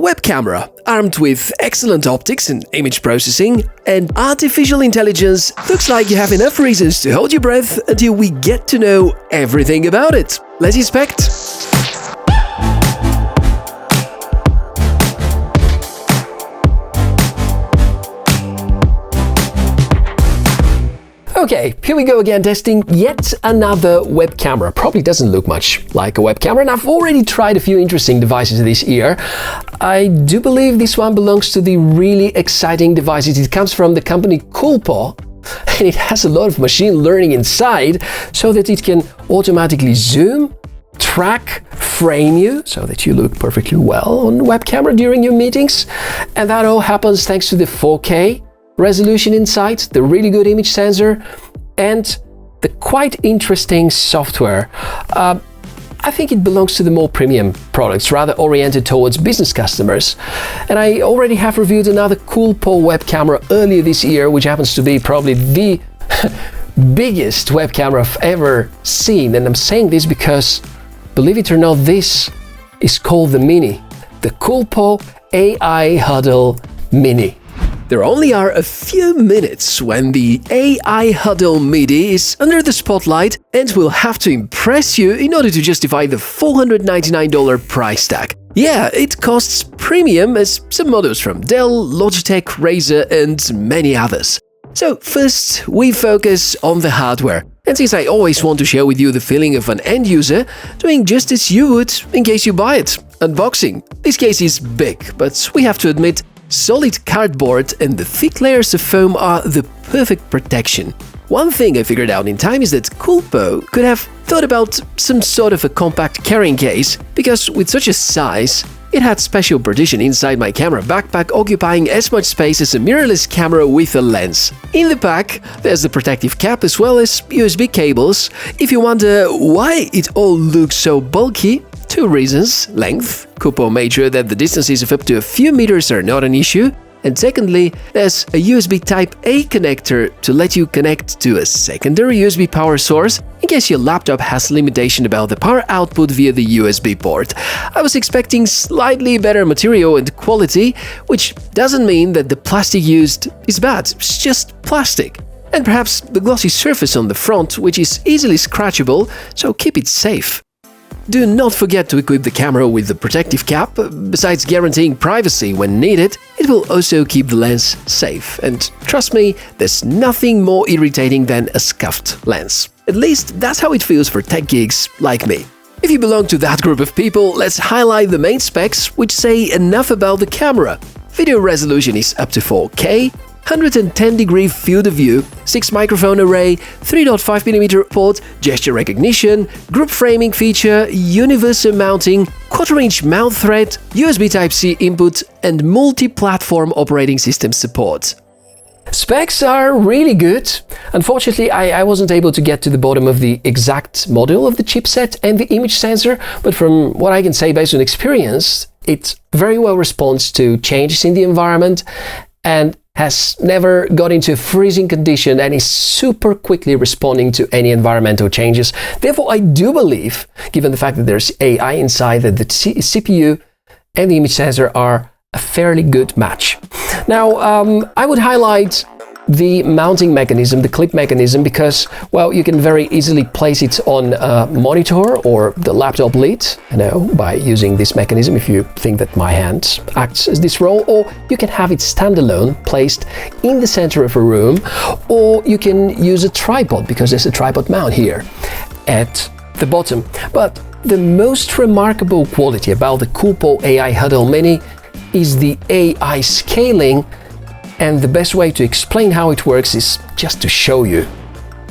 web camera, armed with excellent optics and image processing and artificial intelligence, looks like you have enough reasons to hold your breath until we get to know everything about it. Let's inspect. Okay, here we go again, testing yet another web camera. Probably doesn't look much like a web camera, and I've already tried a few interesting devices this year. I do believe this one belongs to the really exciting devices. It comes from the company Coolpo, and it has a lot of machine learning inside so that it can automatically zoom, track, frame you so that you look perfectly well on web camera during your meetings. And that all happens thanks to the 4K resolution inside, the really good image sensor, and the quite interesting software. I think it belongs to the more premium products, rather oriented towards business customers. And I already have reviewed another Coolpo web camera earlier this year, which happens to be probably the biggest web camera I've ever seen. And I'm saying this because, believe it or not, this is called the Mini, the Coolpo AI Huddle Mini. There only are a few minutes when the AI Huddle Mini is under the spotlight and will have to impress you in order to justify the $499 price tag. Yeah, it costs premium as some models from Dell, Logitech, Razer and many others. So first, we focus on the hardware. And since I always want to share with you the feeling of an end user, doing just as you would in case you buy it. Unboxing. This case is big, but we have to admit, solid cardboard and the thick layers of foam are the perfect protection. One thing I figured out in time is that Coolpo could have thought about some sort of a compact carrying case, because with such a size, it had special partition inside my camera backpack, occupying as much space as a mirrorless camera with a lens. In the pack, there's the protective cap as well as USB cables. If you wonder why it all looks so bulky, two reasons: length. Coolpo made sure that the distances of up to a few meters are not an issue. And secondly, there's a USB Type-A connector to let you connect to a secondary USB power source in case your laptop has limitation about the power output via the USB port. I was expecting slightly better material and quality, which doesn't mean that the plastic used is bad, it's just plastic. And perhaps the glossy surface on the front, which is easily scratchable, so keep it safe. Do not forget to equip the camera with the protective cap. Besides guaranteeing privacy when needed, it will also keep the lens safe. And trust me, there's nothing more irritating than a scuffed lens. At least that's how it feels for tech geeks like me. If you belong to that group of people, let's highlight the main specs which say enough about the camera. Video resolution is up to 4K, 110-degree field of view, 6 microphone array, 3.5mm port, gesture recognition, group framing feature, universal mounting, quarter-inch mount thread, USB Type-C input, and multi-platform operating system support. Specs are really good. Unfortunately, I wasn't able to get to the bottom of the exact model of the chipset and the image sensor, but from what I can say based on experience, it very well responds to changes in the environment and has never got into a freezing condition and is super quickly responding to any environmental changes. Therefore, I do believe, given the fact that there's AI inside, that the CPU and the image sensor are a fairly good match. Now, I would highlight the mounting mechanism, the clip mechanism, because, well, you can very easily place it on a monitor or the laptop lid, by using this mechanism if you think that my hand acts as this role, or you can have it standalone, placed in the center of a room, or you can use a tripod, because there's a tripod mount here at the bottom. But the most remarkable quality about the Coolpo AI Huddle Mini is the AI scaling. And the best way to explain how it works is just to show you.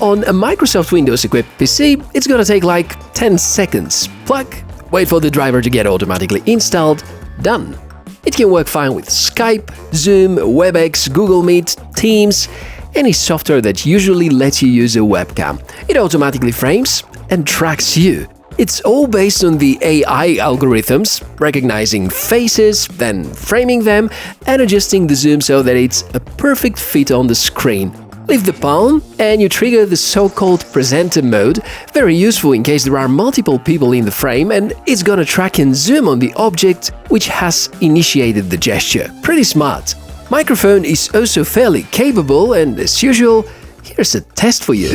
On a Microsoft Windows-equipped PC, it's gonna take like 10 seconds. Plug, wait for the driver to get automatically installed, done. It can work fine with Skype, Zoom, WebEx, Google Meet, Teams, any software that usually lets you use a webcam. It automatically frames and tracks you. It's all based on the AI algorithms, recognizing faces, then framing them and adjusting the zoom so that it's a perfect fit on the screen. Lift the palm and you trigger the so-called presenter mode, very useful in case there are multiple people in the frame, and it's gonna track and zoom on the object which has initiated the gesture. Pretty smart. Microphone is also fairly capable, and as usual, here's a test for you.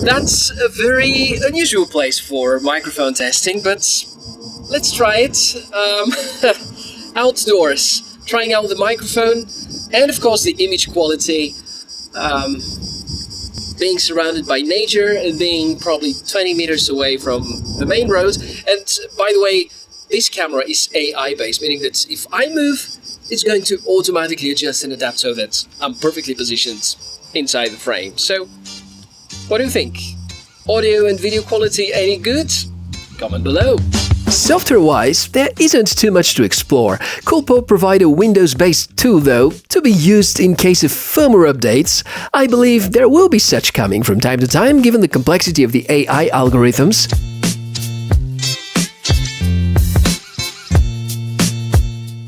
That's a very unusual place for microphone testing, but let's try it. Outdoors, trying out the microphone and of course the image quality. Being surrounded by nature and being probably 20 meters away from the main road. And by the way, this camera is AI based, meaning that if I move, it's going to automatically adjust and adapt so that I'm perfectly positioned inside the frame. So, what do you think? Audio and video quality any good? Comment below. Software-wise, there isn't too much to explore. Coolpo provide a Windows-based tool though, to be used in case of firmware updates. I believe there will be such coming from time to time, given the complexity of the AI algorithms.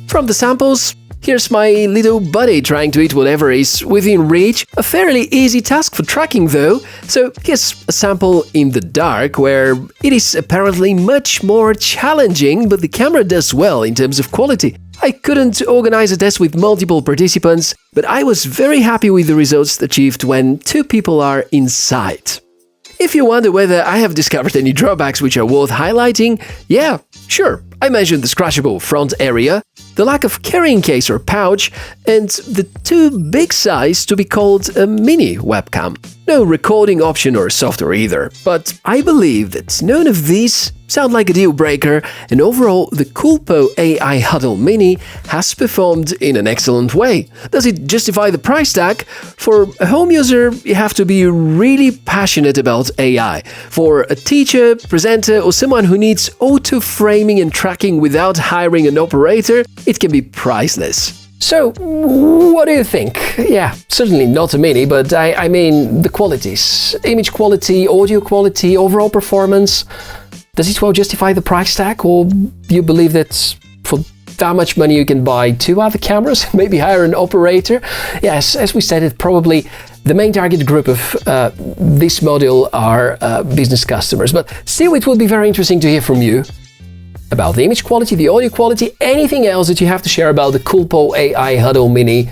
From the samples, here's my little buddy trying to eat whatever is within reach. A fairly easy task for tracking though. So here's a sample in the dark where it is apparently much more challenging, but the camera does well in terms of quality. I couldn't organize a test with multiple participants, but I was very happy with the results achieved when 2 people are inside. If you wonder whether I have discovered any drawbacks which are worth highlighting, yeah, sure, I mentioned the scratchable front area, the lack of carrying case or pouch, and the too big size to be called a mini webcam. No recording option or software either, but I believe that none of these sound like a deal breaker, and overall the Coolpo AI Huddle Mini has performed in an excellent way. Does it justify the price tag? For a home user, you have to be really passionate about AI. For a teacher, presenter, or someone who needs auto framing and tracking without hiring an operator, it can be priceless. So, what do you think? Yeah, certainly not a mini, but I mean the qualities. Image quality, audio quality, overall performance. Does it well justify the price tag, or do you believe that for that much money you can buy 2 other cameras, maybe hire an operator? Yes, as we stated, probably the main target group of this model are business customers, but still it would be very interesting to hear from you about the image quality, the audio quality, anything else that you have to share about the Coolpo AI Huddle Mini.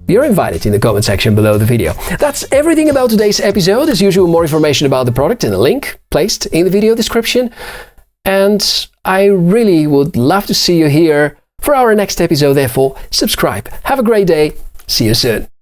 You're invited in the comment section below the video. That's everything about today's episode. As usual, more information about the product and a link placed in the video description. And I really would love to see you here for our next episode, therefore subscribe. Have a great day. See you soon.